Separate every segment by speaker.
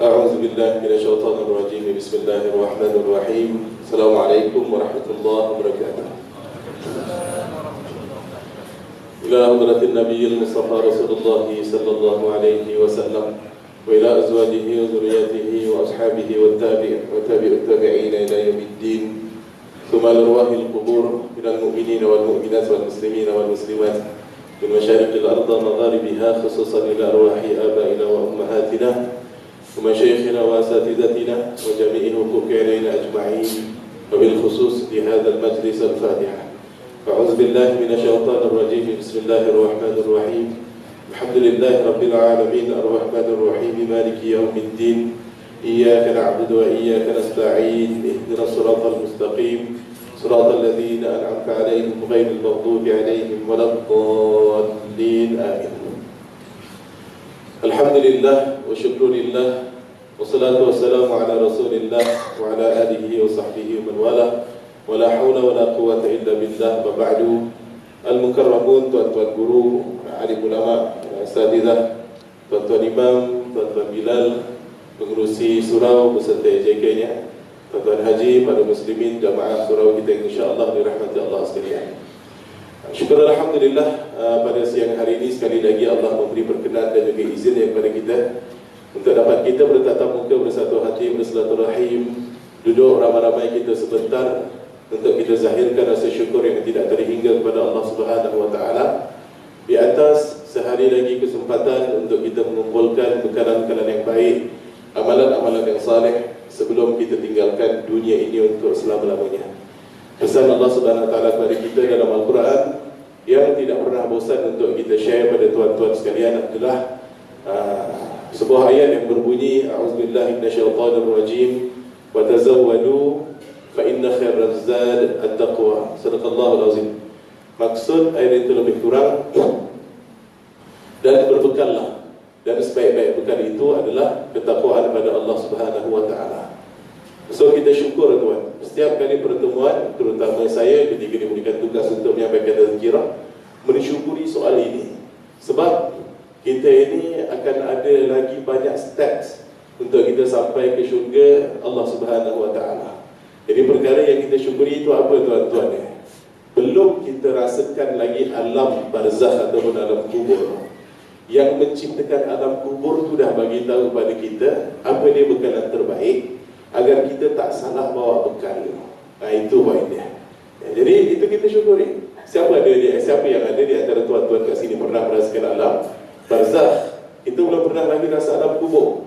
Speaker 1: أعوذ بالله من الشيطان الرجيم. بسم الله الرحمن الرحيم. السلام عليكم ورحمة الله وبركاته. إلى حضرة النبي المصطفى رسول الله صلى الله عليه وسلم وإلى أزواجه وذريته وأصحابه وتابع التابعين إلى يوم الدين، ثم لأرواح القبور من المؤمنين والمؤمنات والمسلمين والمسلمات من مشارق الأرض ومغاربها، خصوصا إلى أرواح آبائنا وأمهاتنا ومشايخنا وأساتذتنا وجميع حقوق علينا أجمعين، وبالخصوص لهذا المجلس الفاتحة. أعوذ بالله من الشيطان الرجيم. بسم الله الرحمن الرحيم. الحمد لله رب العالمين الرحمن الرحيم مالك يوم الدين، إياك نعبد وإياك نستعين، اهدنا الصراط المستقيم صراط الذين أنعمت عليهم غير المغضوب عليهم ولا الضالين، آمين. Alhamdulillah wa syukurillah wassalatu wassalamu ala rasulillah wa ala alihi wa sahbihi man wala wa la hawla wa la quwwata illa billah. Wa ba'du. Al-mukarramun, tuan-tuan guru, alim ulama, asatidzah, tuan-tuan imam, tuan-tuan Bilal, pengurusi surau beserta JK-nya, tuan-tuan haji, para muslimin jamaah surau kita yang insya-Allah dirahmati Allah sekalian. Syukur Alhamdulillah, pada siang hari ini sekali lagi Allah memberi perkenan dan juga izin kepada kita untuk dapat kita bertatap muka, bersatu hati, bersilaturahim, duduk ramai-ramai kita sebentar untuk kita zahirkan rasa syukur yang tidak terhingga kepada Allah Subhanahu wa taala di atas sehari lagi kesempatan untuk kita mengumpulkan bekalan-bekalan yang baik, amalan-amalan yang saleh sebelum kita tinggalkan dunia ini untuk selama-lamanya. Pesan Allah Subhanahu wa taala kepada kita dalam Al-Quran yang tidak pernah bosan untuk kita share pada tuan-tuan sekalian adalah sebuah ayat yang berbunyi, a'udzubillahi minasyaitonirrajim, wa tazawwadu fa inna khairaz zad at-taqwa. Sadaqallahul azim. Maksud ayat itu lebih kurang, dan berbekallah, dan sebaik-baik bekal itu adalah ketakwaan kepada Allah Subhanahu wa taala. So kita syukur tuan, setiap kali pertemuan, terutama saya ketika diberikan tugas untuk menyampaikan tazkirah, mensyukuri soal ini. Sebab kita ini akan ada lagi banyak steps untuk kita sampai ke syurga Allah Subhanahu wa taala. Jadi perkara yang kita syukuri itu apa tuan-tuan? Belum kita rasakan lagi alam barzakh ataupun alam kubur. Yang menciptakan alam kubur itu dah bagi tahu kepada kita apa dia bekalan terbaik, agar kita tak salah bawa bekal. Itu poin dia. Jadi itu kita syukuri. Siapa yang ada di antara tuan-tuan kat sini pernah merasakan alam barzakh? Itu belum pernah lagi rasa alam kubur.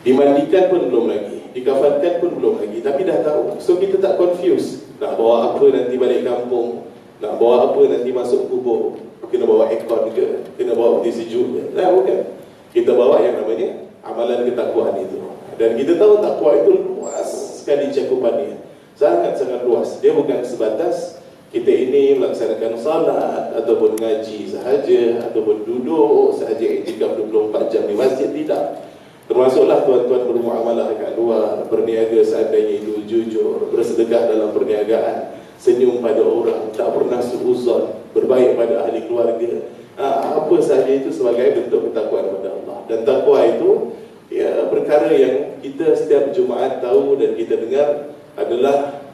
Speaker 1: Dimandikan pun belum lagi, dikafankan pun belum lagi, tapi dah tahu. So kita tak confuse. Nak bawa apa nanti balik kampung, nak bawa apa nanti masuk kubur, kena bawa aircon ke, kena bawa peti sejuk ke? Nah, bukan. Kita bawa yang namanya amalan ketakwaan itu. Dan kita tahu takwa itu luas sekali cakupannya, sangat-sangat luas. Dia bukan sebatas kita ini melaksanakan salat ataupun ngaji sahaja, ataupun duduk sahaja iktikaf 24 jam di masjid, tidak. Termasuklah tuan-tuan bermuamalah dekat luar, berniaga seandainya itu jujur, bersedekah dalam perniagaan, senyum pada orang, tak pernah suuzon, berbaik pada ahli keluarga. Apa sahaja itu sebagai bentuk ketakwaan kepada Allah. Dan takwa itu perkara yang kita setiap Jumaat tahu dan kita dengar adalah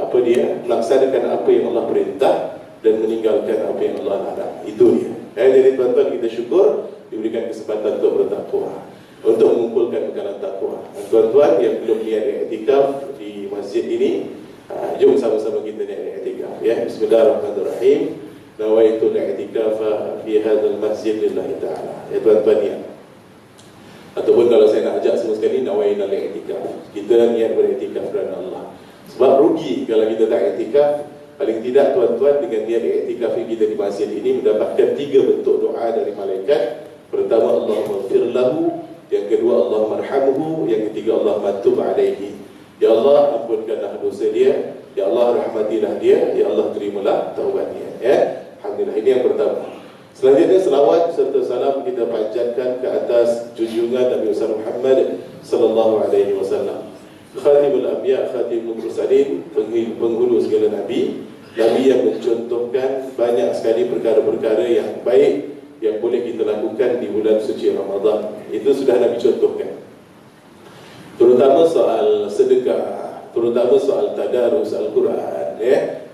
Speaker 1: melaksanakan apa yang Allah perintah dan meninggalkan apa yang Allah larang. Itu dia. Jadi tuan-tuan, kita syukur diberikan kesempatan untuk bertakwa, untuk mengumpulkan bekalan takwa. Tuan-tuan yang belum niat i'tikaf di masjid ini, jom sama-sama kita niat i'tikaf ya. Bismillahirrahmanirrahim. Nawaitu i'tikafa fi hadzal masjid lillahi ta'ala. Ya tuan-tuan niat. Ataupun kalau saya nak ajak semua sekali, nawaina al-i'tikaf. Kita niat beriktikaf kerana Allah. Sebab rugi kalau kita tak i'tikaf. Paling tidak tuan-tuan, dengan niat i'tikaf kita di masjid ini mendapatkan 3 bentuk doa dari malaikat. Pertama, Allahumma ighfir lahu. Yang kedua, Allahumma arhamhu. Yang ketiga, Allahumma tub alaihi. Ya Allah, ampunkanlah dosa dia. Ya Allah, rahmatilah dia. Ya Allah, terimalah taubatnya. Ya, alhamdulillah. Ini yang pertama. Selanjutnya selawat serta salam kita panjatkan ke atas junjungan Nabi Muhammad sallallahu alaihi wasallam, Khatimul Anbiya, Khatimul Mursalin, penghulu segala nabi, nabi yang mencontohkan banyak sekali perkara-perkara yang baik yang boleh kita lakukan di bulan suci Ramadan. Itu sudah Nabi contohkan. Terutama soal sedekah, terutama soal tadarus Al-Quran,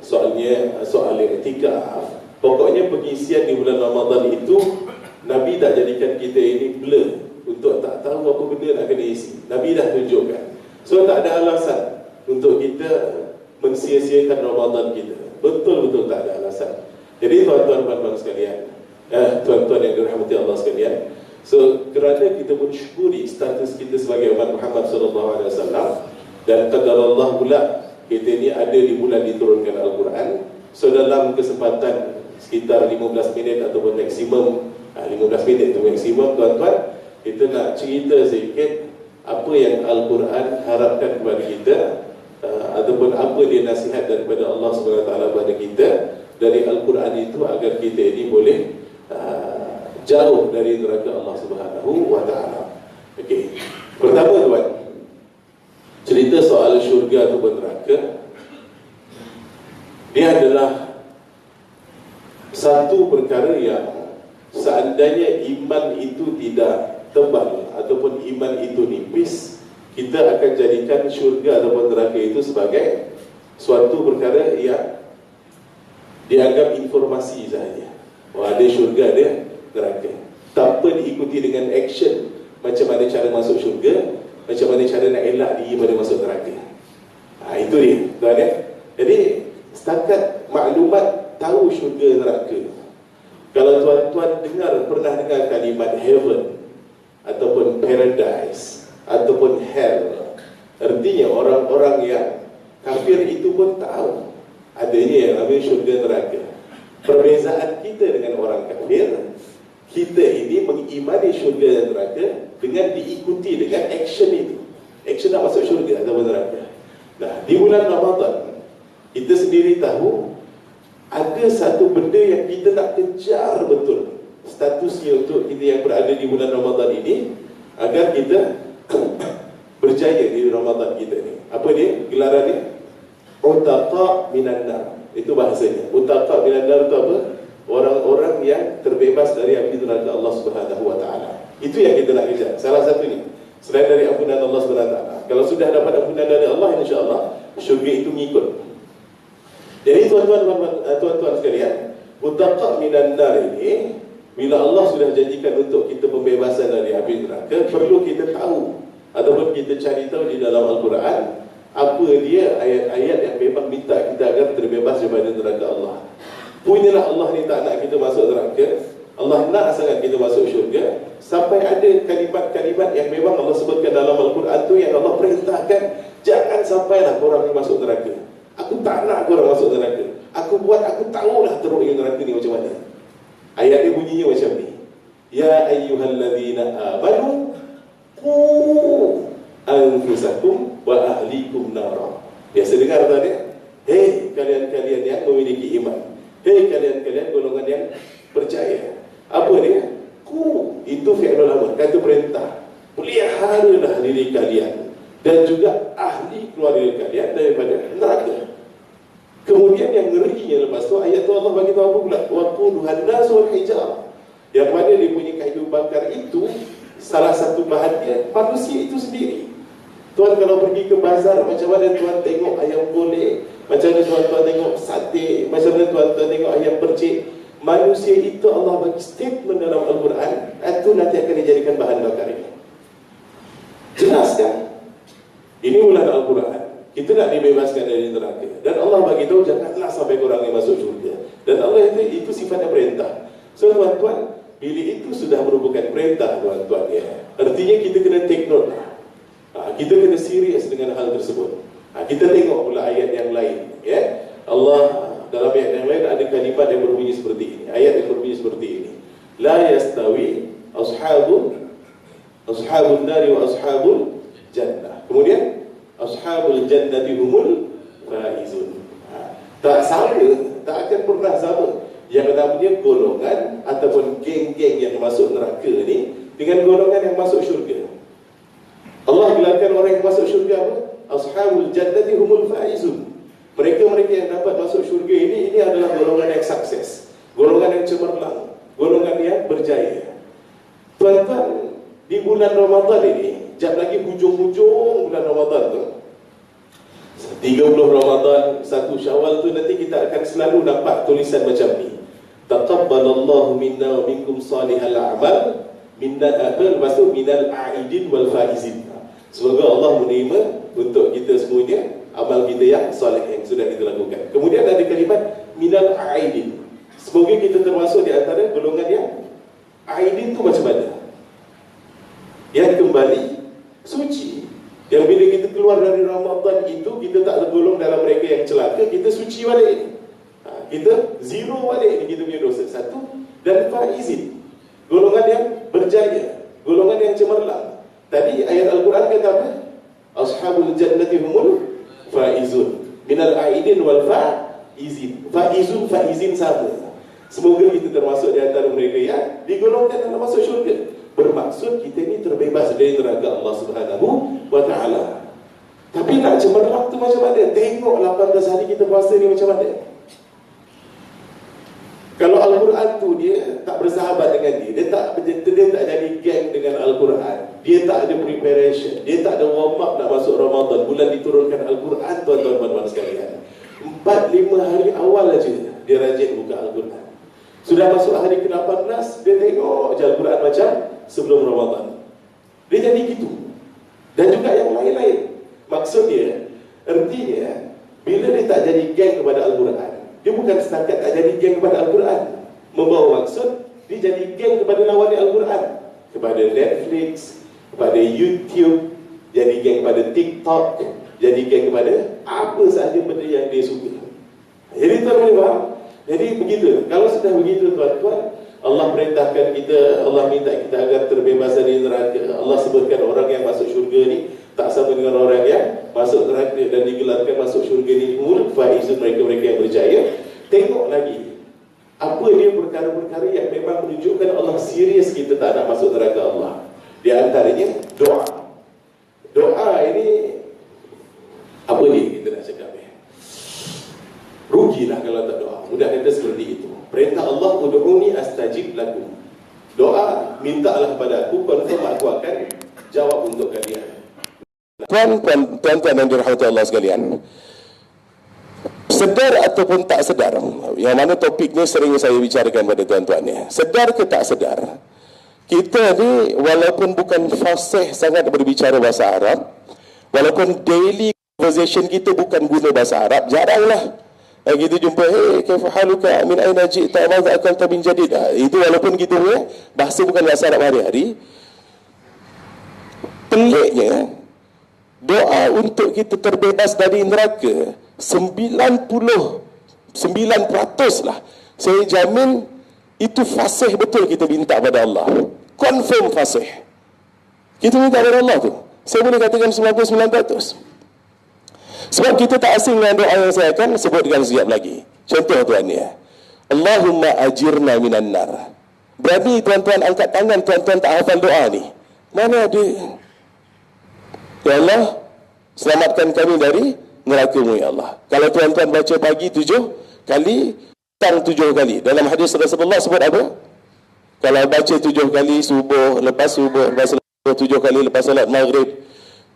Speaker 1: soal i'tikaf. Pokoknya pengisian di bulan Ramadan itu Nabi tak jadikan kita ini blur untuk tak tahu apa benda nak kena isi. Nabi dah tunjukkan. So tak ada alasan untuk kita mensia-siakan Ramadan kita. Betul-betul tak ada alasan. Jadi tuan-tuan puan-puan sekalian, tuan-tuan yang dirahmati Allah sekalian, so kerana kita mensyukuri status kita sebagai umat Muhammad SAW, dan qadarullah pula kita ni ada di bulan diturunkan Al-Quran. So dalam kesempatan sekitar 15 minit ataupun maksimum 15 minit itu maksimum, tuan-tuan, kita nak cerita sedikit apa yang Al-Quran harapkan kepada kita, ataupun apa dia nasihat daripada Allah SWT kepada kita dari Al-Quran itu, agar kita ini boleh jauh dari neraka Allah SWT. Okey. Pertama, tuan, cerita soal syurga ataupun neraka, dia adalah satu perkara yang seandainya iman itu tidak tebal ataupun iman itu nipis, kita akan jadikan syurga ataupun neraka itu sebagai suatu perkara yang dianggap informasi sahaja. Ada syurga, ada neraka, tanpa diikuti dengan action macam mana cara masuk syurga, macam mana cara nak elak diri pada masuk neraka. Itu dia, tuan ya. Jadi setakat maklumat tahu syurga neraka. Kalau tuan-tuan pernah dengar kalimat heaven ataupun paradise ataupun hell, artinya orang-orang yang kafir itu pun tahu adanya yang namanya syurga neraka. Perbezaan kita dengan orang kafir, kita ini mengimani syurga dan neraka dengan diikuti dengan action itu. Action nak masuk syurga atau neraka. Nah, di bulan Ramadan kita sendiri tahu ada satu benda yang kita nak kejar betul statusnya untuk kita yang berada di bulan Ramadan ini, agar kita berjaya di Ramadan kita ni. Apa dia? Gelaran dia Utaqa minan nar. Itu bahasanya. Utaqa minan nar itu apa? Orang-orang yang terbebas dari api neraka Allah Subhanahu wa taala. Itu yang kita nak kejar. Salah satu ni. Selain dari ampunan Allah Subhanahu wa taala. Kalau sudah dapat ampunan dari Allah, insya-Allah syurga itu mengikut. Jadi tuan-tuan sekalian, Utaqa minan nar ini, bila Allah sudah janjikan untuk kita pembebasan dari api neraka, perlu kita tahu ataupun kita cari tahu di dalam Al-Quran apa dia ayat-ayat yang memang minta kita agar terbebas daripada neraka Allah. Punyalah Allah ni tak nak kita masuk neraka, Allah nak sangat kita masuk syurga, sampai ada kalimat-kalimat yang memang Allah sebutkan dalam Al-Quran tu, yang Allah perintahkan, jangan sampailah korang ni masuk neraka. Aku tak nak korang masuk neraka. Aku tahulah teruknya neraka ni macam mana. Ayat dia bunyinya macam ni. Ya ayyuhalladzina amanu qu anfusakum wa ahlikum nara. Biasa dengar tak dia? Hei kalian-kalian yang memiliki iman, hei kalian-kalian golongan yang percaya. Apa dia? Ku, itu fi'lul amr, kata perintah. Peliharalah diri kalian dan juga ahli keluarga kalian daripada neraka. Kemudian yang ngerinya lepas tu, ayat tu Allah bagi tahu apa pula? Waquduhan nas wal hijarah. Yang mana dia punya kayu bakar itu, salah satu bahannya manusia itu sendiri. Tuan kalau pergi ke bazar, macam mana tuan tengok ayam golek, macam mana tuan tengok sate, macam mana tuan tengok ayam percik, manusia itu Allah bagi statement dalam Al-Quran, itu nanti akan dijadikan bahan bakar ini. Jelas kan? Ini bulan Al-Quran. Kita nak dibebaskan dari neraka, dan Allah bagi tahu janganlah sampai korang yang masuk syurga. Dan Allah itu sifatnya perintah. So tuan-tuan, bila itu sudah merupakan perintah, tuan-tuan ya, artinya kita kena take note. Kita kena serius dengan hal tersebut. Kita tengok pula ayat yang lain ya. Allah dalam ayat yang lain ada kalimat yang berbunyi seperti ini. Ayat yang berbunyi seperti ini. La yastawi ashabun nari wa ashabul jannah. Kemudian ashabul jannati humul faizun. Tak sama, tak akan pernah sama yang namanya golongan ataupun geng-geng yang masuk neraka ni dengan golongan yang masuk syurga. Allah gelarkan orang yang masuk syurga apa? Ashabul jannati humul faizun. Mereka yang dapat masuk syurga ini adalah golongan yang sukses, golongan yang cemerlang, golongan yang berjaya. Tuan-tuan, di bulan Ramadan ini, jap lagi hujung-hujung bulan Ramadan tu, 30 Ramadan, 1 Syawal tu, nanti kita akan selalu dapat tulisan macam ni. Taqabbalallahu minna wa minkum salihal a'mal, minna lepas tu minal a'idin wal faizin. Semoga Allah menerima untuk kita semuanya amal kita yang soleh yang sudah kita lakukan. Kemudian ada kalimat minal a'idin. Semoga kita termasuk di antara golongan yang a'idin tu macam mana? Yang kembali suci. Yang bila kita keluar dari Ramadan itu, kita tak tergolong dalam mereka yang celaka, kita suci balik. Kita zero balik kita punya dosa. Satu. Dan faizin, golongan yang berjaya, golongan yang cemerlang. Tadi ayat Al-Quran kata apa? Ashabul jannati humul faizun, minal aidin wal faizin. Faizin sama. Semoga kita termasuk di antara mereka yang digolongkan dalam masuk syurga. Bermaksud kita ni terbebas dari neraka Allah Subhanahu wa ta'ala. Tapi nak cemerlang tu macam mana? Tengok 18 hari kita puasa ni macam mana. Kalau Al-Quran tu dia tak bersahabat dengan dia tak jadi geng dengan Al-Quran, dia tak ada preparation, dia tak ada warm up nak masuk Ramadan, bulan diturunkan Al-Quran, tuan-tuan sekalian, 4-5 hari awal aja dia rajin buka Al-Quran. Sudah masuk hari ke-18, dia tengok je Al-Quran macam sebelum Ramadan. Dia jadi gitu. Dan juga yang lain-lain. Maksud dia, artinya bila dia tak jadi geng kepada Al-Quran, dia bukan setakat tak jadi geng kepada Al-Quran, membawa maksud dia jadi geng kepada lawan Al-Quran, kepada Netflix, kepada YouTube, jadi geng kepada TikTok, jadi geng kepada apa sahaja benda yang dia suka. Jadi tuan-tuan faham? Jadi begitu. Kalau sudah begitu tuan-tuan, Allah perintahkan kita, Allah minta kita agar terbebas dari neraka. Allah sebutkan orang yang masuk syurga ni tak sama dengan orang yang masuk neraka, dan digelarkan masuk syurga ni humul faizun, mereka-mereka yang berjaya. Tengok lagi apa dia perkara-perkara yang memang menunjukkan Allah serius kita tak nak masuk neraka Allah. Di antaranya doa. Doa ini apa dia kita nak cakap ni? Rugilah kalau tak doa. Mudah kata seperti itu. Perintah Allah, ud'uni astajib lakum. Doa, mintalah pada aku, confirm aku akan jawab untuk kalian.
Speaker 2: Tuan-tuan yang dirahmati Allah sekalian, sedar ataupun tak sedar, yang mana topik ni sering saya bicarakan pada tuan-tuan ni, sedar ke tak sedar, kita ni walaupun bukan fasih sangat berbicara bahasa Arab, walaupun daily conversation kita bukan guna bahasa Arab, jaranglah kita jumpa, hey, kaifa haluka, min aina ji'ta, madza akalta min jadid. Itu walaupun kita punya bahasa bukan bahasa Arab hari-hari. Peliknya, doa untuk kita terbebas dari neraka 99% lah, saya jamin itu fasih betul kita minta pada Allah. Confirm fasih kita minta pada Allah tu. Saya boleh katakan 99%. Sebab kita tak asing dengan doa yang saya akan sebutkan sekejap lagi. Contoh tuan ni, Allahumma ajirna minan nar. Berani tuan-tuan angkat tangan, tuan-tuan tak hafal doa ni? Mana ada? Ya Allah, selamatkan kami dari neraka-Mu ya Allah. Kalau tuan-tuan baca pagi 7 kali, petang 7 kali. Dalam hadis Rasulullah sebut apa? Kalau baca 7 kali subuh, lepas subuh, lepas 7 kali lepas salat maghrib,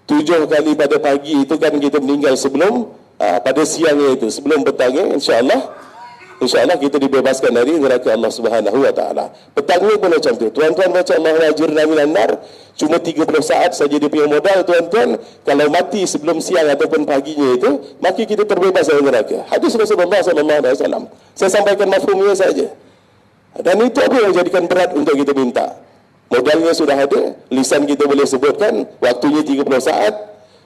Speaker 2: 7 kali pada pagi itu kan kita meninggal sebelum pada siangnya itu, sebelum petangnya, insya-Allah kita dibebaskan dari neraka Allah Subhanahu wa taala. Petangnya pun macam tu. Tuan-tuan baca Allahumma ajirna minan nar, cuma 30 saat saja dia punya modal tuan-tuan. Kalau mati sebelum siang ataupun paginya itu, maka kita terbebas dari neraka. Hadis Rasulullah sallallahu alaihi wasallam. Saya sampaikan mafhumnya saja. Dan itu apa yang menjadikan berat untuk kita minta. Modalnya sudah ada, lisan kita boleh sebutkan, waktunya 30 saat,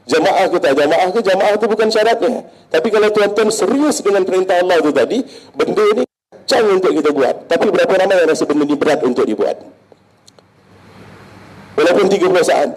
Speaker 2: jamaah ke tak jamaah ke, jamaah itu bukan syaratnya. Tapi kalau tuan-tuan serius dengan perintah Allah itu tadi, benda ini kacang untuk kita buat. Tapi berapa ramai yang rasa benda ini berat untuk dibuat? Walaupun 30 saat,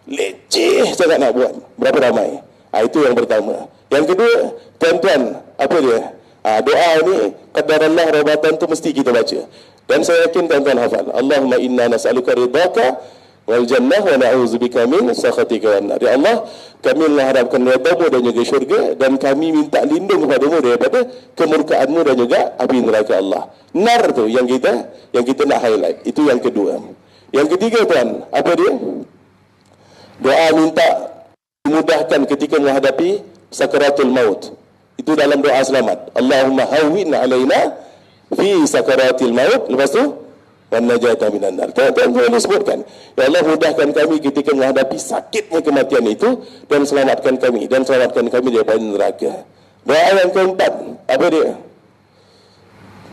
Speaker 2: leceh sangat nak buat. Berapa ramai? Itu yang pertama. Yang kedua, tuan-tuan, apa dia? Doa ni, qadarallah rabatan tu mesti kita baca. Dan saya yakin tuan-tuan hafal. Allahumma inna nas'aluka ridhaka wal jannah wa na'udzubika min sakhatika wan nar. Ya Allah, kami mengharapkan redha-Mu dan juga syurga, dan kami minta lindung kepada-Mu daripada kemurkaan-Mu dan juga api neraka Allah. Nar tu yang kita nak highlight. Itu yang kedua. Yang ketiga tuan, apa dia? Doa minta dimudahkan ketika menghadapi sakaratul maut. Itu dalam doa selamat. Allahumma hawwin alaina fi sakaratil maut. Lepas tu wan najata minan nar. Tuan-tuan boleh sebutkan, ya Allah, mudahkan kami ketika menghadapi sakitnya kematian itu, dan selamatkan kami daripada neraka. Doa yang keempat, apa dia?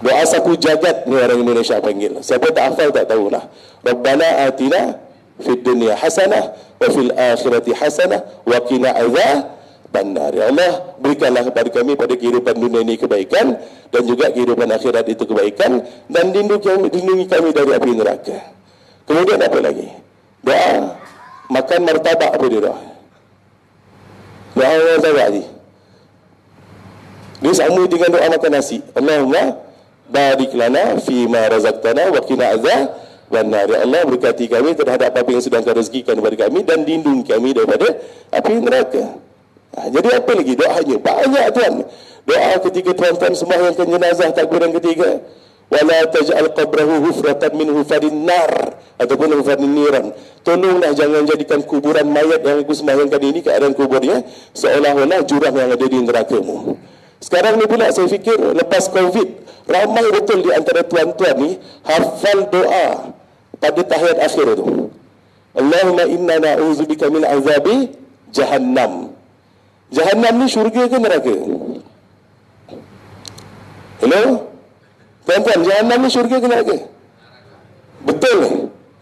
Speaker 2: Doa sapu jagat ni orang Indonesia panggil. Siapa tak hafal tak tahulah. Rabbana atina fid dunya hasanah wa fil akhirati hasanah wa qina adzabannar. Ya Allah, berikanlah kepada kami pada kehidupan dunia ini kebaikan, dan juga kehidupan akhirat itu kebaikan, dan lindungi kami dari api neraka. Kemudian apa lagi? Doa makan martabak. Apa dia doa? Doa martabak ni dia sama dengan doa makan nasi. Allahumma barik lana fi ma razaqtana wa qina adzabannar. Ya Allah, berkati kami terhadap apa yang sedang Kau rezekikan kepada kami, dan lindungi kami daripada api neraka. Jadi apa lagi doanya? Banyak tuan. Doa ketika tuan-tuan sembahyangkan jenazah takbir yang ketiga, wala taj'al qabrahu hufratan minhu fadin nar, ataupun fadin niran. Tolonglah jangan jadikan kuburan mayat yang aku sembahyangkan ini, keadaan kuburnya seolah-olah jurang yang ada di neraka-Mu. Sekarang ni pula saya fikir, lepas Covid, ramai betul di antara tuan-tuan ni hafal doa pada tahiyat akhir tu. Allahumma inna na'udzubika min azabi jahannam. Jahannam ni syurga ke neraka? Hello? Tuan-tuan, jahannam ni syurga ke neraka? Betul?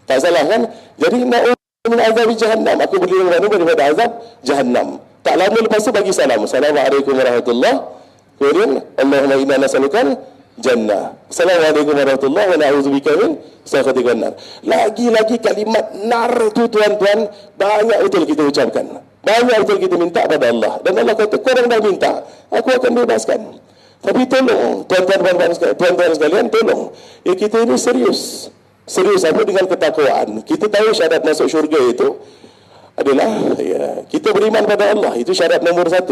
Speaker 2: Tak salah kan? Jadi na'udzubika min azabi jahannam. Aku berlindung daripada azab jahannam. Tak lama lepas tu bagi salam. Assalamualaikum warahmatullahi wabarakatuh. Kemudian Allahumma inna nas'aluka jannah. Assalamualaikum warahmatullahi wabarakatuh. Wa na'udzubika min sakhatika nar. Lagi-lagi kalimat nar tu tuan-tuan banyak betul kita ucapkan. Banyak betul kita minta pada Allah. Dan Allah kata, korang dah minta, aku akan bebaskan. Tapi tolong tuan-tuan sekalian, tolong. Ya, kita ini serius. Serius apa dengan ketakwaan. Kita tahu syarat masuk syurga itu adalah kita beriman pada Allah. Itu syarat nombor 1.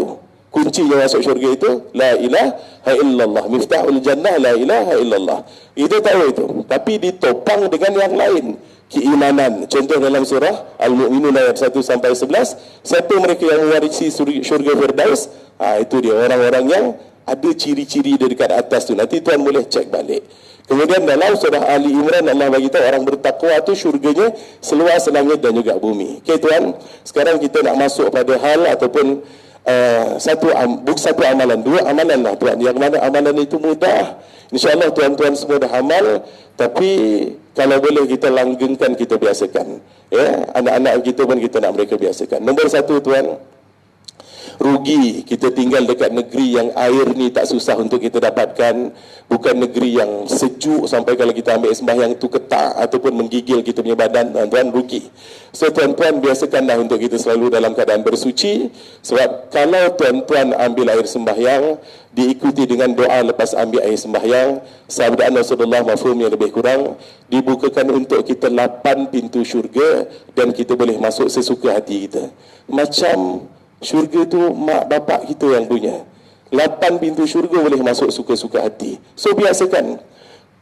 Speaker 2: Kuncinya masuk syurga itu la ilaha illallah. Miftahul jannah la ilaha illallah. Itu tahu itu. Tapi ditopang dengan yang lain, keimanan. Contoh dalam surah Al-Mu'minun ayat 1 sampai 11, siapa mereka yang mewarisi syurga Firdaus? Itu dia orang-orang yang ada ciri-ciri di dekat atas tu. Nanti tuan boleh cek balik. Kemudian dalam surah Ali Imran, Allah bagi tahu orang bertakwa tu syurganya seluas langit dan juga bumi. Okey tuan, sekarang kita nak masuk pada hal ataupun satu amalan, 2 amalan lah tuan, yang mana amalan itu mudah. InsyaAllah tuan-tuan semua dah amal, tapi kalau boleh kita langgengkan, kita biasakan. Ya, anak-anak kita pun kita nak mereka biasakan. Nombor 1 tuan, rugi kita tinggal dekat negeri yang air ni tak susah untuk kita dapatkan. Bukan negeri yang sejuk sampai kalau kita ambil sembahyang tu ketak ataupun menggigil kita punya badan, tuan-tuan, rugi. So tuan-tuan biasakanlah untuk kita selalu dalam keadaan bersuci. Sebab kalau tuan-tuan ambil air sembahyang diikuti dengan doa lepas ambil air sembahyang, sabda Rasulullah mafhum yang lebih kurang, dibukakan untuk kita 8 pintu syurga, dan kita boleh masuk sesuka hati kita. Macam syurga tu mak bapak kita yang punya. 8 pintu syurga boleh masuk suka-suka hati. So biasakan.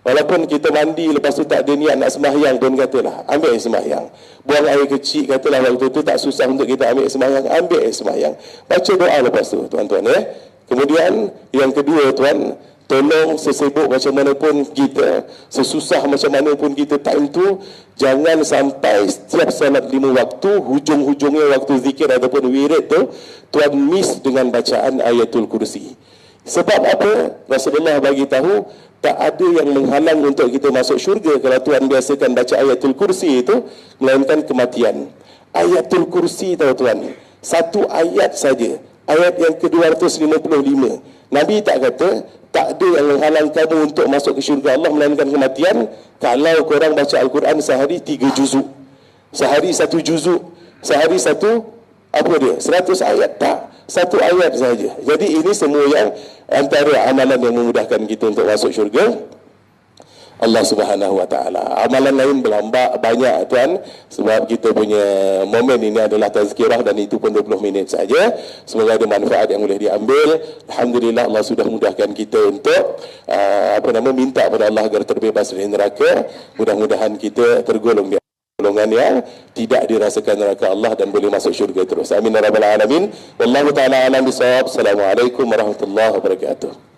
Speaker 2: Walaupun kita mandi lepas tu tak ada niat nak sembahyang pun, katalah ambil air sembahyang. Buang air kecil, katalah waktu tu tak susah untuk kita ambil sembahyang, ambil air sembahyang. Baca doa lepas tu tuan-tuan ya. Kemudian yang kedua tuan, tolong sesibuk macam mana pun kita, sesusah macam mana pun kita time tu, jangan sampai setiap salat 5 waktu, hujung-hujungnya waktu zikir ataupun wirid tu, tuan miss dengan bacaan ayatul kursi. Sebab apa? Rasulullah bagi tahu, tak ada yang menghalang untuk kita masuk syurga kalau tuan biasakan baca ayatul kursi itu, melainkan kematian. Ayatul kursi tahu tuan, 1 ayat saja, ayat yang ke-255. Nabi tak kata tak ada yang menghalang kamu untuk masuk ke syurga Allah melainkan kematian, kalau korang baca Al-Quran sehari 3 juzuk, sehari 1 juzuk, sehari 1 apa dia 100 ayat, tak, 1 ayat saja. Jadi ini semua yang antara amalan yang memudahkan kita untuk masuk syurga. Allah Subhanahu wa taala. Amalan lain berlambak banyak tuan, sebab kita punya momen ini adalah tazkirah dan itu pun 20 minit saja. Semoga ada manfaat yang boleh diambil. Alhamdulillah Allah sudah mudahkan kita untuk minta pada Allah agar terbebas dari neraka. Mudah-mudahan kita tergolong di golongan yang tidak dirasakan neraka Allah dan boleh masuk syurga terus. Amin ya rabbal alamin. Wallahu taala alam bisawab. Assalamualaikum warahmatullahi wabarakatuh.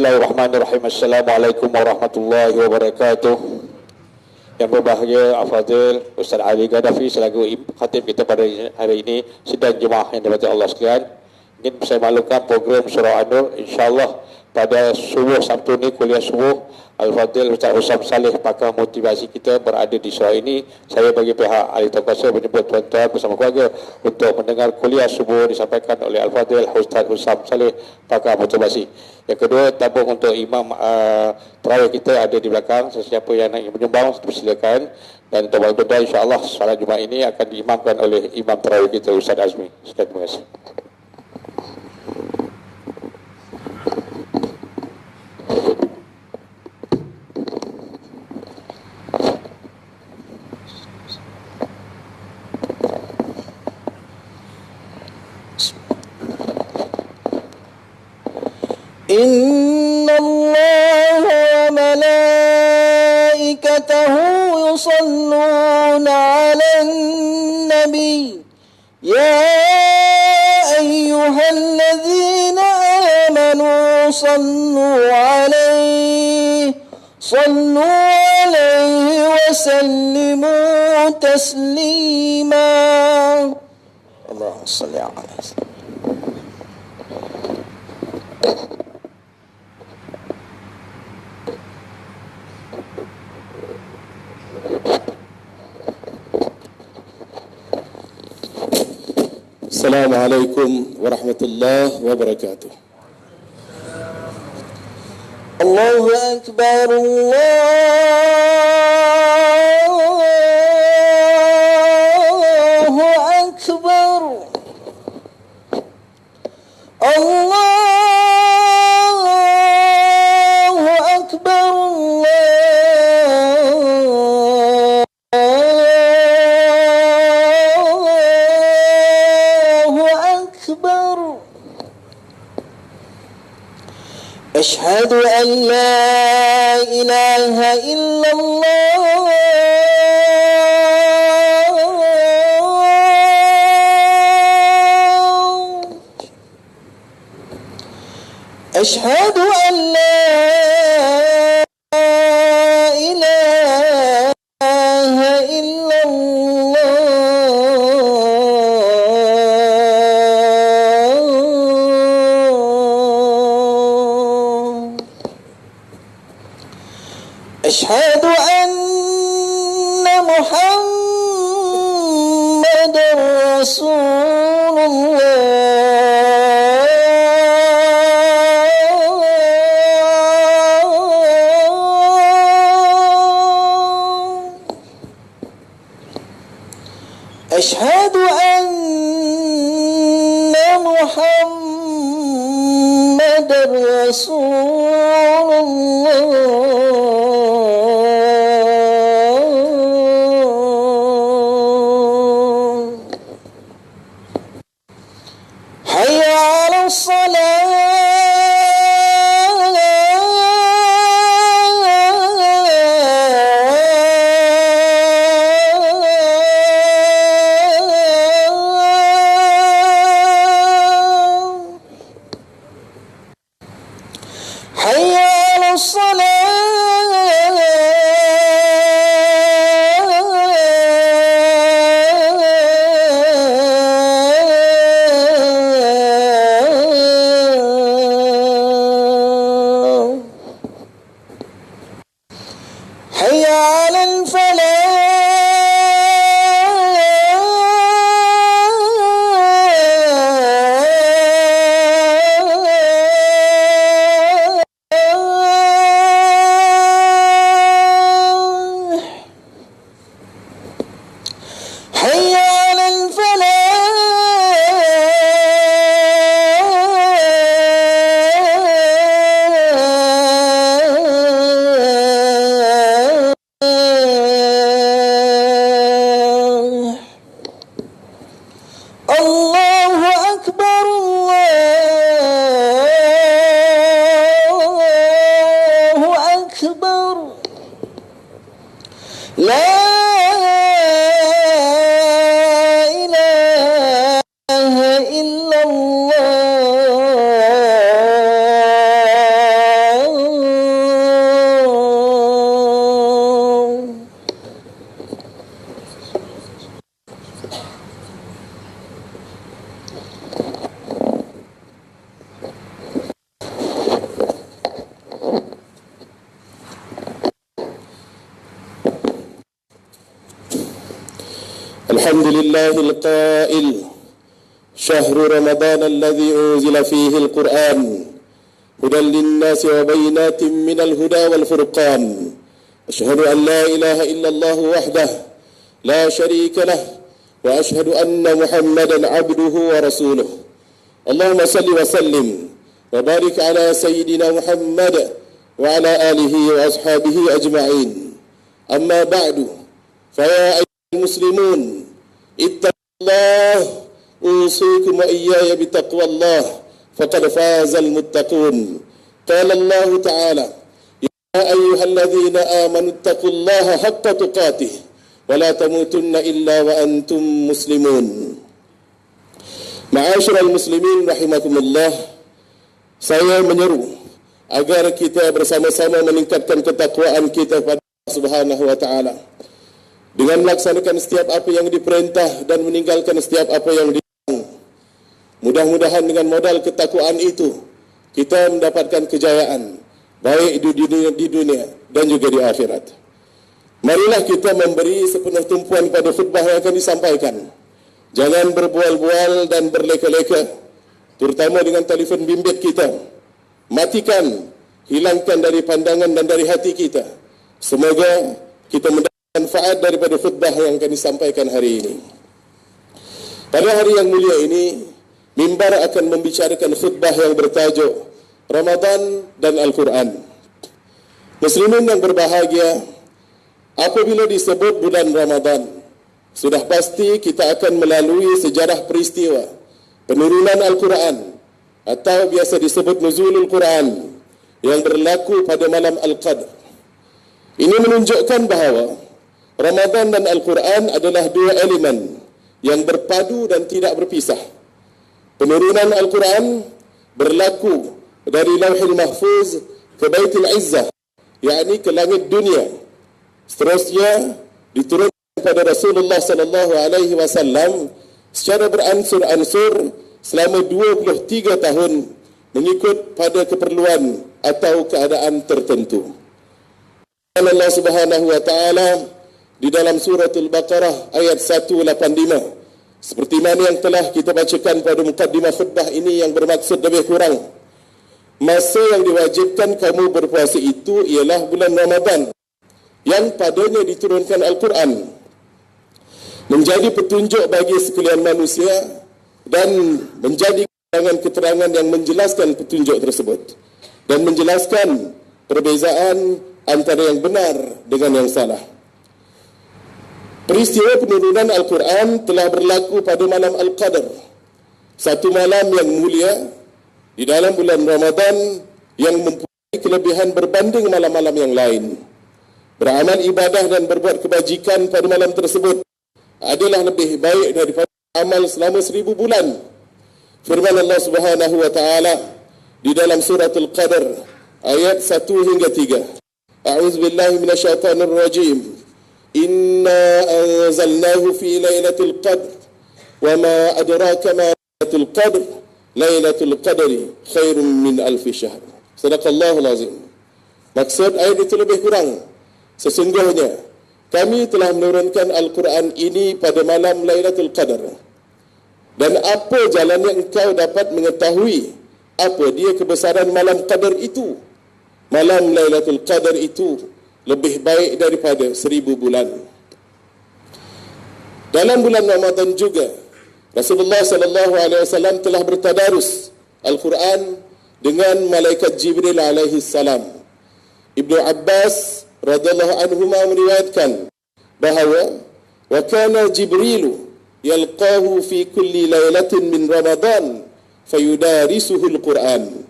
Speaker 3: Bismillahirrahmanirrahim. Assalamualaikum warahmatullahi wabarakatuh. Yang berbahagia Al-Fadhil Ustaz Ali Gaddafi selaku khatib kita pada hari ini, sidang jemaah yang dirahmati Allah sekalian. Ingin saya maklumkan program Surah An-Nur, insya-Allah pada subuh Sabtu ni kuliah subuh Al-Fadhil Ustaz Husam Saleh, pakar motivasi kita, berada di surah ini. Saya bagi pihak ahli kuasa menyebut tuan-tuan bersama keluarga untuk mendengar kuliah subuh disampaikan oleh Al-Fadhil Ustaz Husam Saleh, pakar motivasi. Yang kedua, tabung untuk imam terawih kita ada di belakang. Sesiapa yang nak menyumbang silakan. Dan untuk waktu doa, insya-Allah solat Jumaat ini akan diimamkan oleh imam terawih kita Ustaz Azmi. Sekian, terima kasih.
Speaker 4: Inna Allah wa malaikatahu yusalluna 'alan nabi ya ayyuhalladzina amanu sallu 'alaihi wa sallimu taslima. Allahumma shalli 'alaihi.
Speaker 2: Assalamualaikum warahmatullahi wabarakatuh.
Speaker 4: Allahu Akbar, Allahu Akbar, Allahu Akbar, Ashhadu an la ilaha illallah Ashhadu an la ilaha illallah Ashhadu anna Muhammadar Rasulullah. Ashhadu anna Muhammadar Rasulullah.
Speaker 2: الحمد لله القائل شهر رمضان الذي أنزل فيه القرآن هدى للناس وبينات من الهدى والفرقان أشهد أن لا إله إلا الله وحده لا شريك له وأشهد أن محمدا عبده ورسوله اللهم صل وسلم وبارك على سيدنا محمد وعلى آله وأصحابه أجمعين أما بعد فيا أيها المسلمون اتقوا الله أوصيكم وإياي بتقوى الله فقد فاز المتقون قال الله تعالى يا أيها الذين آمنوا اتقوا الله حق تقاته ولا تموتن إلا وأنتم مسلمون. Ma'asyiral muslimin rahimakumullah, saya menyeru agar kita bersama-sama meningkatkan ketakwaan kita pada Allah Subhanahu wa taala dengan melaksanakan setiap apa yang diperintah dan meninggalkan setiap apa yang dilarang. Mudah-mudahan dengan modal ketakwaan itu kita mendapatkan kejayaan baik di dunia dan juga di akhirat. Marilah kita memberi sepenuh tumpuan pada khutbah yang akan disampaikan. Jangan berbual-bual dan berleka-leka, terutama dengan telefon bimbit kita. Matikan, hilangkan dari pandangan dan dari hati kita. Semoga kita mendapat manfaat daripada khutbah yang akan disampaikan hari ini. Pada hari yang mulia ini, mimbar akan membicarakan khutbah yang bertajuk Ramadan dan Al-Quran. Muslimin yang berbahagia, apabila disebut bulan Ramadan, sudah pasti kita akan melalui sejarah peristiwa penurunan Al-Quran atau biasa disebut Nuzulul Quran yang berlaku pada malam Al-Qadr. Ini menunjukkan bahawa Ramadan dan Al-Quran adalah dua elemen yang berpadu dan tidak berpisah. Penurunan Al-Quran berlaku dari Lauhul Mahfuz ke Baitul Izzah, yakni ke langit dunia. Seterusnya diturunkan pada Rasulullah sallallahu alaihi wasallam secara beransur-ansur selama 23 tahun mengikut pada keperluan atau keadaan tertentu. Allah Subhanahu wa taala di dalam surah Al-Baqarah ayat 185, seperti mana yang telah kita bacakan pada mukadimah khutbah ini yang bermaksud lebih kurang, masa yang diwajibkan kamu berpuasa itu ialah bulan Ramadan yang padanya diturunkan Al-Quran, menjadi petunjuk bagi sekalian manusia dan menjadi keterangan yang menjelaskan petunjuk tersebut dan menjelaskan perbezaan antara yang benar dengan yang salah. Peristiwa penurunan Al-Quran telah berlaku pada malam Al-Qadr, satu malam yang mulia di dalam bulan Ramadan yang mempunyai kelebihan berbanding malam-malam yang lain. Beramal ibadah dan berbuat kebajikan pada malam tersebut adalah lebih baik daripada amal selama 1000 bulan. Firman Allah Subhanahu wa taala di dalam surah Al-Qadr ayat 1 hingga 3. A'udzubillahi minasyaitonir rajim. Inna anzalnahu fi lailatul qadr wa ma adraka ma lailatul qadr. Lailatul qadri khairum min alfi syahr. Sadaqallahul azim. Maksud ayat itu lebih kurang, sesungguhnya kami telah menurunkan Al-Quran ini pada malam Lailatul Qadar. Dan apa jalannya engkau dapat mengetahui apa dia kebesaran malam Qadar itu? Malam Lailatul Qadar itu lebih baik daripada 1000 bulan. Dalam bulan Ramadan juga, Rasulullah sallallahu alaihi wasallam telah bertadarus Al-Quran dengan malaikat Jibril alaihi salam. Ibnu Abbas radhiyallahu anhuma meriwayatkan bahawa wa kana Jibril yalqahu fi kulli lailatin min Ramadan fayudarisuhu al-Quran.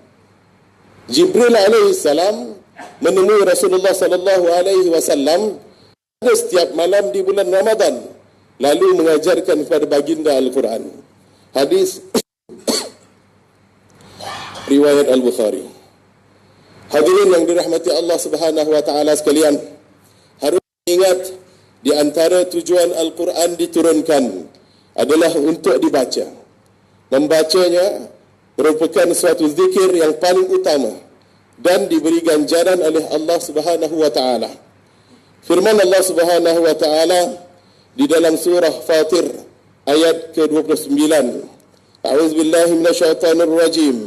Speaker 2: Jibril alaihi salam menemui Rasulullah sallallahu alaihi wasallam pada setiap malam di bulan Ramadan lalu mengajarkan kepada baginda Al-Quran. Hadis riwayat Al-Bukhari. Hadirin yang dirahmati Allah Subhanahu wa taala sekalian, harus ingat di antara tujuan Al-Quran diturunkan adalah untuk dibaca. Membacanya merupakan suatu zikir yang paling utama dan diberi ganjaran oleh Allah Subhanahu wa taala. Firman Allah Subhanahu wa taala di dalam surah Fatir ayat ke-29. A'udzubillahi minasyaitonir rajim.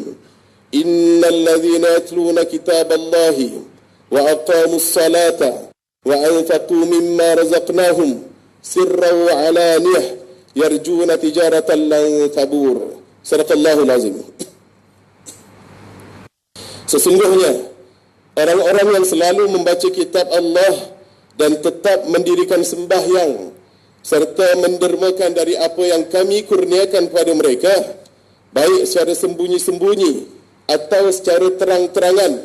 Speaker 2: Innal ladzina yatluna kitaballahi wa aqamus salata wa anfaqu mimma razaqnahum sirran wa alaniyah yarjuna tijaratan lan tabur. Sadaqallahul azim. Sesungguhnya orang-orang yang selalu membaca kitab Allah dan tetap mendirikan sembahyang serta mendermakan dari apa yang kami kurniakan kepada mereka, baik secara sembunyi-sembunyi atau secara terang-terangan,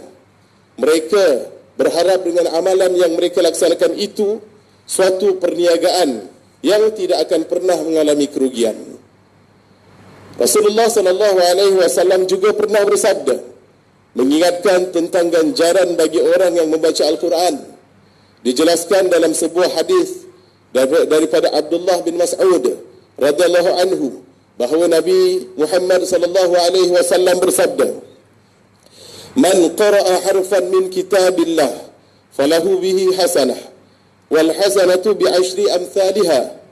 Speaker 2: mereka berharap dengan amalan yang mereka laksanakan itu suatu perniagaan yang tidak akan pernah mengalami kerugian. Rasulullah SAW juga pernah bersabda, mengingatkan tentang ganjaran bagi orang yang membaca Al-Quran. Dijelaskan dalam sebuah hadis daripada Abdullah bin Mas'ud radhiyallahu anhu bahawa Nabi Muhammad sallallahu alaihi wasallam bersabda, "Man qara'a harfan min kitabillah falahu bihi hasanah wal hasanatu bi 'ashri amsalha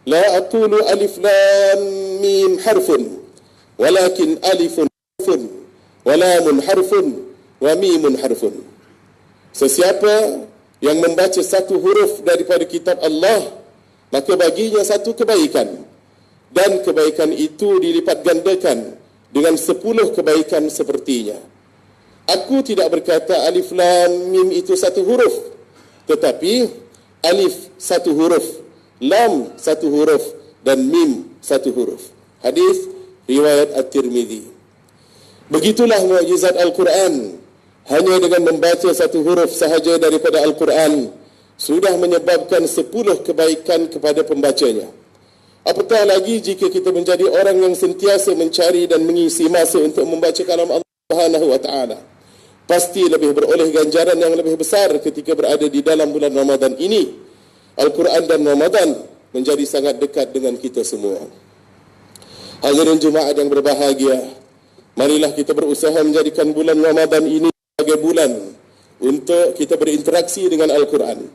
Speaker 2: la aqulu alif lam mim harfun walakin alifun harfun wa lamun harfun wa mimun harfun." Sesiapa yang membaca satu huruf daripada kitab Allah, maka baginya satu kebaikan, dan kebaikan itu dilipat gandakan dengan 10 kebaikan sepertinya. Aku tidak berkata alif lam mim itu satu huruf, tetapi alif satu huruf, lam satu huruf, dan mim satu huruf. Hadis riwayat At-Tirmidzi. Begitulah mukjizat Al-Quran. Hanya dengan membaca satu huruf sahaja daripada Al-Quran sudah menyebabkan 10 kebaikan kepada pembacanya. Apatah lagi jika kita menjadi orang yang sentiasa mencari dan mengisi masa untuk membaca kalam Allah Subhanahu wa taala. Pasti lebih beroleh ganjaran yang lebih besar ketika berada di dalam bulan Ramadan ini. Al-Quran dan Ramadan menjadi sangat dekat dengan kita semua. Hadirin jemaah yang berbahagia, marilah kita berusaha menjadikan bulan Ramadan ini sebagai bulan untuk kita berinteraksi dengan Al-Quran.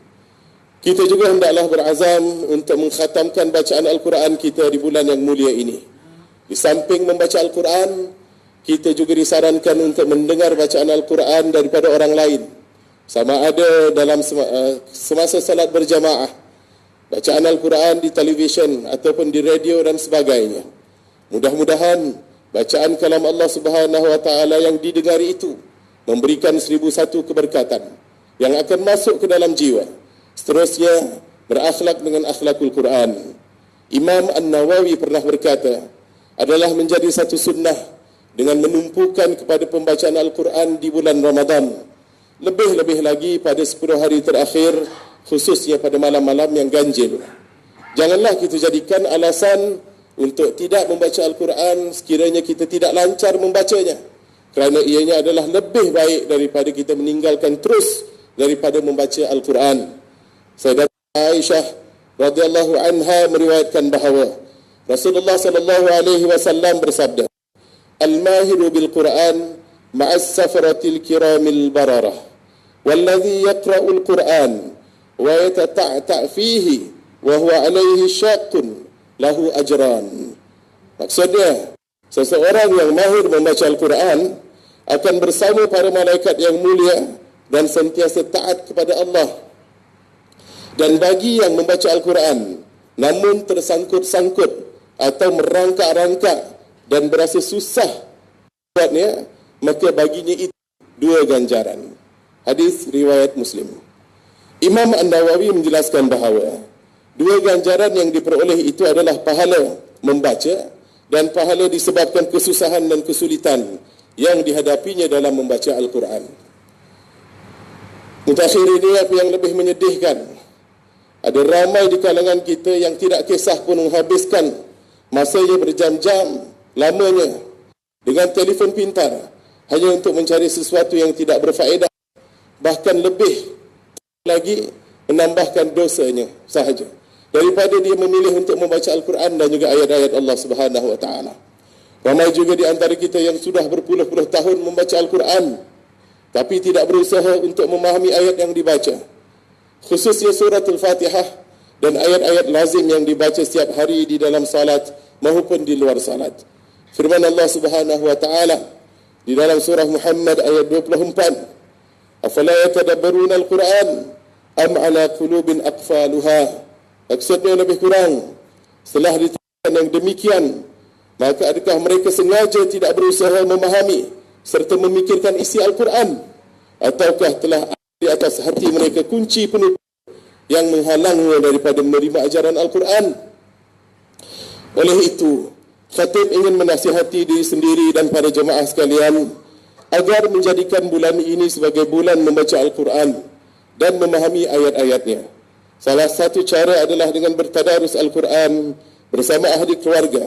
Speaker 2: Kita juga hendaklah berazam untuk mengkhatamkan bacaan Al-Quran kita di bulan yang mulia ini. Di samping membaca Al-Quran, kita juga disarankan untuk mendengar bacaan Al-Quran daripada orang lain. Sama ada dalam semasa salat berjamaah, bacaan Al-Quran di televisyen ataupun di radio dan sebagainya. Mudah-mudahan bacaan kalam Allah Subhanahu wa taala yang didengari itu memberikan 1001 keberkatan yang akan masuk ke dalam jiwa. Seterusnya berakhlak dengan akhlakul Quran. Imam An-Nawawi pernah berkata, adalah menjadi satu sunnah dengan menumpukan kepada pembacaan Al-Quran di bulan Ramadan. Lebih-lebih lagi pada 10 hari terakhir, khususnya pada malam-malam yang ganjil. Janganlah kita jadikan alasan untuk tidak membaca Al-Quran sekiranya kita tidak lancar membacanya, kerana ianya adalah lebih baik daripada kita meninggalkan terus daripada membaca Al-Quran. Sayyidatuna Aisyah radhiyallahu anha meriwayatkan bahawa Rasulullah sallallahu alaihi wasallam bersabda, "Al-mahiru bil Quran ma'as safaratil kiramil bararah, walladhi yaqra'ul Quran wa yatata'ta' fihi wa huwa alaihi syaqqun lahu ajran." Maksudnya, seseorang yang mahir membaca Al-Quran akan bersama para malaikat yang mulia dan sentiasa taat kepada Allah. Dan bagi yang membaca Al-Quran namun tersangkut-sangkut atau merangkak-rangkak dan berasa susah buatnya, maka baginya itu 2 ganjaran. Hadis riwayat Muslim. Imam An-Nawawi menjelaskan bahawa 2 ganjaran yang diperoleh itu adalah pahala membaca dan pahala disebabkan kesusahan dan kesulitan yang dihadapinya dalam membaca Al-Quran. Mutakhir ini apa yang lebih menyedihkan. Ada ramai di kalangan kita yang tidak kisah pun menghabiskan masanya berjam-jam lamanya dengan telefon pintar hanya untuk mencari sesuatu yang tidak berfaedah, bahkan lebih lagi menambahkan dosanya sahaja, daripada dia memilih untuk membaca Al-Quran dan juga ayat-ayat Allah Subhanahu wa taala. Ramai juga di antara kita yang sudah berpuluh-puluh tahun membaca Al-Quran tapi tidak berusaha untuk memahami ayat yang dibaca. Khususnya surah Al-Fatihah dan ayat-ayat lazim yang dibaca setiap hari di dalam salat maupun di luar salat. Firman Allah Subhanahu wa taala di dalam surah Muhammad ayat 24, afala yatadabbaruna al-Quran am ala qulubin aqfaluha. Maksudnya lebih kurang, setelah diterangkan yang demikian, maka adakah mereka sengaja tidak berusaha memahami serta memikirkan isi Al-Quran, ataukah telah ada di atas hati mereka kunci penutup yang menghalangnya daripada menerima ajaran Al-Quran? Oleh itu, khatib ingin menasihati diri sendiri dan para jemaah sekalian agar menjadikan bulan ini sebagai bulan membaca Al-Quran dan memahami ayat-ayatnya. Salah satu cara adalah dengan bertadarus Al-Quran bersama ahli keluarga,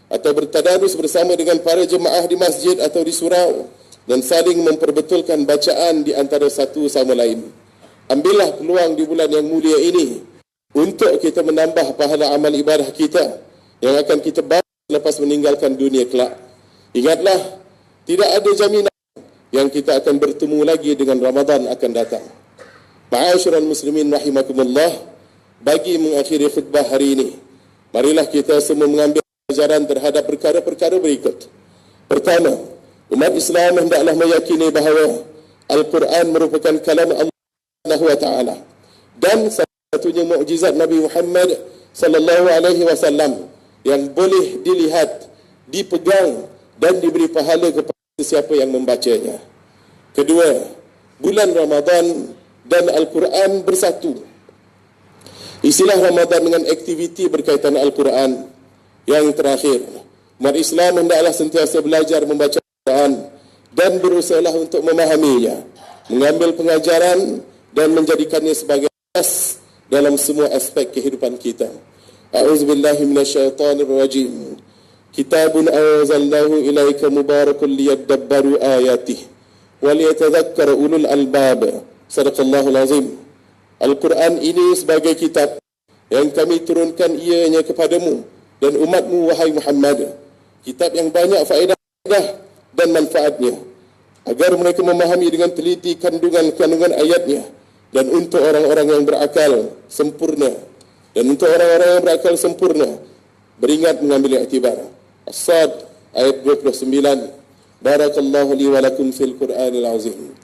Speaker 2: atau bertadarus bersama dengan para jemaah di masjid atau di surau, dan saling memperbetulkan bacaan di antara satu sama lain. Ambillah peluang di bulan yang mulia ini untuk kita menambah pahala amal ibadah kita yang akan kita bawa lepas meninggalkan dunia kelak. Ingatlah, tidak ada jaminan yang kita akan bertemu lagi dengan Ramadan akan datang. Ma'asyiral muslimin rahimakumullah, bagi mengakhiri khutbah hari ini, marilah kita semua mengambil pelajaran terhadap perkara-perkara berikut. Pertama, umat Islam hendaklah meyakini bahawa Al-Quran merupakan kalam Allah Subhanahu wa taala dan satu-satunya mukjizat Nabi Muhammad sallallahu alaihi wasallam yang boleh dilihat, dipegang dan diberi pahala kepada siapa yang membacanya. Kedua, bulan Ramadan dan Al-Quran bersatu. Isilah Ramadan dengan aktiviti berkaitan Al-Quran. Yang terakhir, umat Islam hendaklah sentiasa belajar membaca Al-Quran dan berusahalah untuk memahaminya, mengambil pengajaran dan menjadikannya sebagai asas dalam semua aspek kehidupan kita. A'udzubillahi minasyaitonirrajim. Kitabun anzalnahu ilaika mubarakun liyadabbaru ayatihi wa liyatadhakkara ulul albab. Sadaqallahul azim. Al-Quran ini sebagai kitab yang kami turunkan ianya kepadamu dan umatmu, wahai Muhammad. Kitab yang banyak faedah dan manfaatnya, agar mereka memahami dengan teliti kandungan-kandungan ayatnya, dan untuk orang-orang yang berakal sempurna, beringat mengambil iktibar. As-Sad ayat 29. Barakallahu li wa lakum fil Qur'anil azim.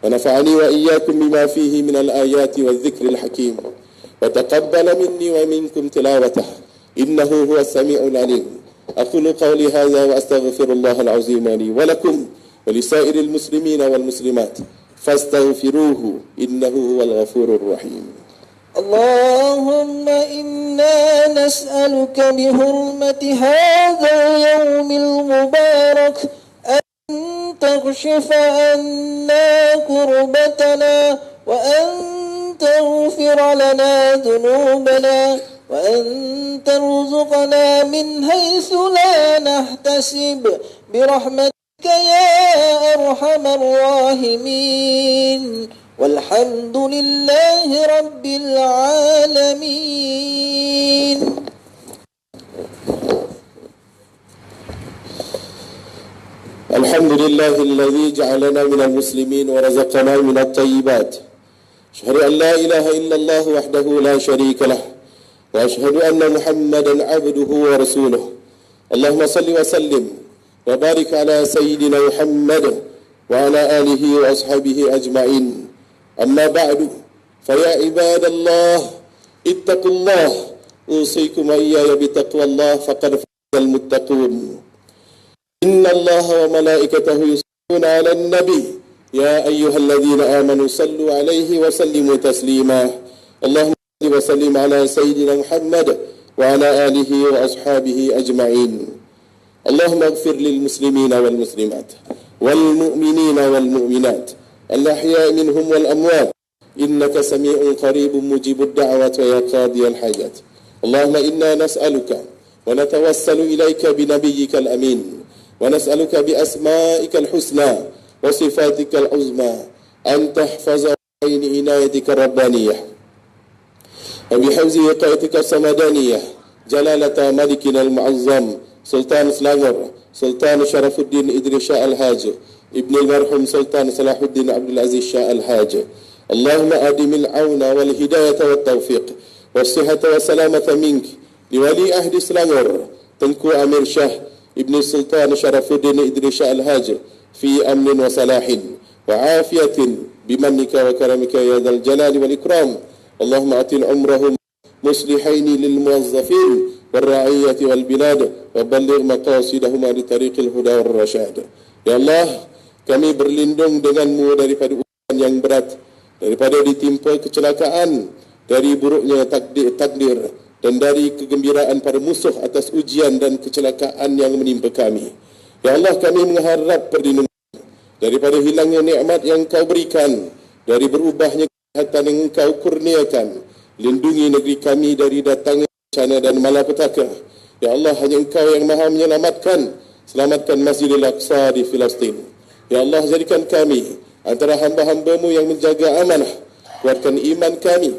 Speaker 2: Wa nafa'ani wa iyyakum bima fihi minal ayati wal dhikril hakim. Wa taqabbala minni wa minkum tilawatah. Innahu huwas sami'ul alim. Aqulu qawli hadza wa astaghfirullahal azim li wa lakum wa lisairil muslimina wal muslimat. Fastaghfiruhu innahu huwal ghafurur rahim.
Speaker 4: اللهم إنا نسألك بحرمة هذا اليوم المبارك أن تكشف عنا كربتنا وأن تغفر لنا ذنوبنا وأن ترزقنا من حيث لا نحتسب برحمتك يا أرحم الراحمين والحمد لله رب العالمين.
Speaker 2: الحمد لله الذي جعلنا من المسلمين ورزقنا من الطيبات. أشهد أن لا إله إلا الله وحده لا شريك له وأشهد أن محمدا عبده ورسوله. اللهم صل وسلم وبارك على سيدنا محمد وعلى آله وأصحابه أجمعين. أما بعد فيا عباد الله اتقوا الله أوصيكم وإياي بتقوى الله فقد فاز المتقون. إن الله وملائكته يصلون على النبي يا أيها الذين آمنوا صلوا عليه وسلموا تسليما. اللهم صل وسلم على سيدنا محمد وعلى آله وأصحابه أجمعين. اللهم اغفر للمسلمين والمسلمات والمؤمنين والمؤمنات الأحياء منهم والأموات إنك سميع قريب مجيب الدعوة يا قاضي الحاجات. اللهم إنا نسألك ونتوسل إليك بنبيك الأمين ونسألك بأسمائك الحسنى وصفاتك العظمى أن تحفظ عين عنايتك الربانية وبحفظ وقايتك الصمدانية جلالة ملكنا المعظم سلطان سلانغر سلطان شرف الدين إدريس شاه الحاج ابن المرحوم سلطان صلاح الدين عبد العزيز شاه الحاج. اللهم أدم العون والهداية والتوفيق والصحة والسلامة منك لولي عهد سلانغور تنكو أمير شاه ابن السلطان شرف الدين إدريس الهاج في أمن وصلاح وعافية بمنك وكرمك يا ذا الجلال والإكرام. اللهم أطل عمرهم مصلحين للموظفين والرعية والبلاد وبلغ مقاصدهما لطريق الهدى والرشاد. Ya Allah, kami berlindung denganmu daripada ujian yang berat, daripada ditimpa kecelakaan, dari buruknya takdir dan dari kegembiraan para musuh atas ujian dan kecelakaan yang menimpa kami. Ya Allah, kami mengharap perlindungan daripada hilangnya nikmat yang kau berikan, dari berubahnya kesehatan yang kau kurniakan. Lindungi negeri kami dari datangnya bencana dan malapetaka. Ya Allah, hanya Engkau yang maha menyelamatkan. Selamatkan Masjidil Aqsa di Filistin. Ya Allah, jadikan kami antara hamba-hamba-Mu yang menjaga amanah. Kuatkan iman kami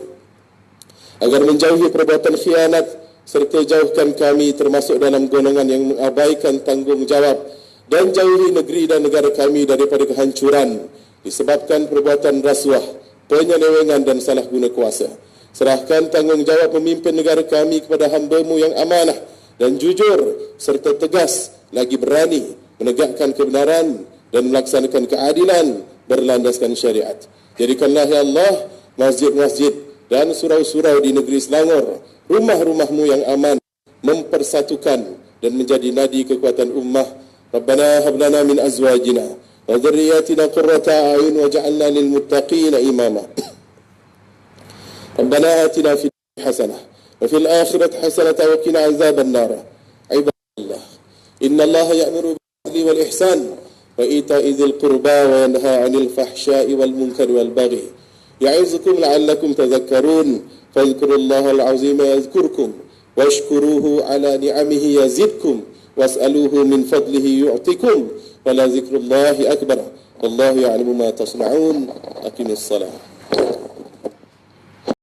Speaker 2: agar menjauhi perbuatan khianat, serta jauhkan kami termasuk dalam golongan yang mengabaikan tanggungjawab, dan jauhi negeri dan negara kami daripada kehancuran disebabkan perbuatan rasuah, penyelewengan dan salah guna kuasa. Serahkan tanggungjawab memimpin negara kami kepada hamba-Mu yang amanah dan jujur serta tegas, lagi berani menegakkan kebenaran dan melaksanakan keadilan berlandaskan syariat. Jadikanlah ya Allah masjid-masjid dan surau-surau di negeri Selangor rumah-rumah-Mu yang aman, mempersatukan dan menjadi nadi kekuatan ummah. Rabbana hab lana min azwajina wa dhurriyyatina qurrata a'yun waj'alna lil muttaqina imama. Rabbana atina fid dunya hasanah wa fil akhirati hasanatan wa qina azaban nar. Ibadallah, inna Allaha ya'muru bil 'adli wal ihsan wa ita'i dzil qurba wa yanha 'anil fahsya'i wal munkari wal baghi. Ya'izukum la'allakum tadhakkarun. Fadhkurullaha al-'azima yadhkurkum washkuruhu 'ala ni'amihi yazidkum was'aluhu min fadlihi yu'tikum wa la dzikrullahi akbar. Wallahu ya'lamu ma tasna'un. Aqimis salah.